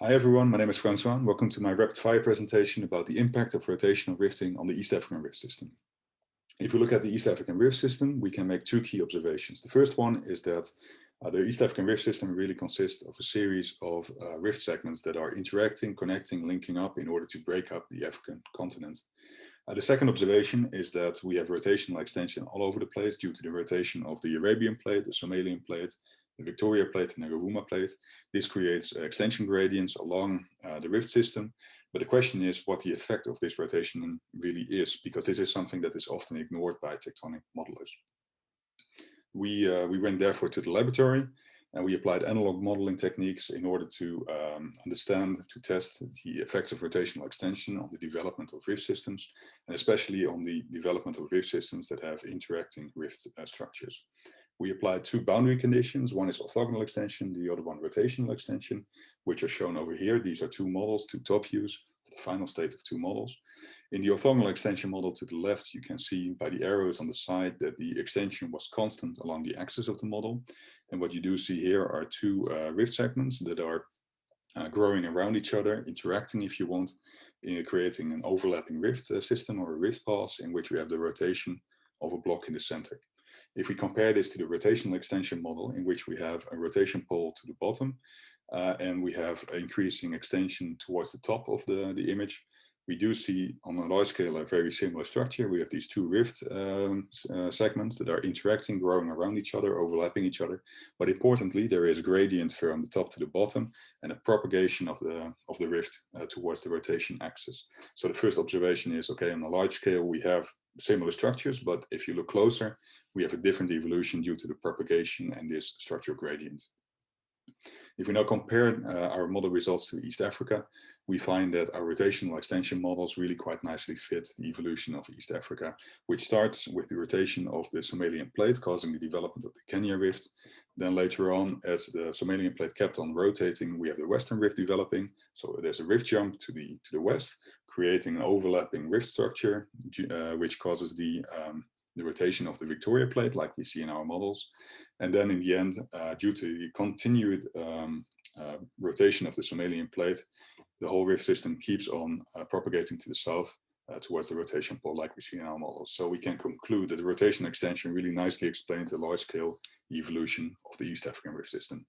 Hi everyone, my name is Frank Zwaan. Welcome to my rapid fire presentation about the impact of rotational rifting on the East African rift system. If we look at the East African rift system, we can make two key observations. The first one is that the East African rift system really consists of a series of rift segments that are interacting, connecting, linking up in order to break up the African continent. The second observation is that we have rotational extension all over the place due to the rotation of the Arabian plate, the Somalian plate, the Victoria plate, and the Rovuma plate. This creates extension gradients along the rift system. But the question is what the effect of this rotation really is, because this is something that is often ignored by tectonic modelers. We went therefore to the laboratory and we applied analog modeling techniques in order to understand, to test the effects of rotational extension on the development of rift systems, and especially on the development of rift systems that have interacting rift structures. We applied two boundary conditions. One is orthogonal extension, the other one rotational extension, which are shown over here. These are two models, two top views, the final state of two models. In the orthogonal extension model to the left, you can see by the arrows on the side that the extension was constant along the axis of the model. And what you do see here are two rift segments that are growing around each other, interacting if you want, creating an overlapping rift system or a rift pass in which we have the rotation of a block in the center. If we compare this to the rotational extension model, in which we have a rotation pole to the bottom, and we have increasing extension towards the top of the image, we do see on a large scale a very similar structure. We have these two rift segments that are interacting, growing around each other, overlapping each other. But importantly, there is a gradient from the top to the bottom and a propagation of the rift towards the rotation axis. So the first observation is, okay, on a large scale, we have similar structures, but if you look closer, we have a different evolution due to the propagation and this structural gradient. If we now compare our model results to East Africa, we find that our rotational extension models really quite nicely fit the evolution of East Africa, which starts with the rotation of the Somalian plate, causing the development of the Kenya rift. Then later on, as the Somalian plate kept on rotating, we have the Western rift developing. So there's a rift jump to the west, creating an overlapping rift structure, which causes the rotation of the Victoria plate, like we see in our models. And then in the end, due to the continued rotation of the Somalian plate, the whole rift system keeps on propagating to the south towards the rotation pole, like we see in our models. So we can conclude that the rotation extension really nicely explains the large-scale evolution of the East African rift system.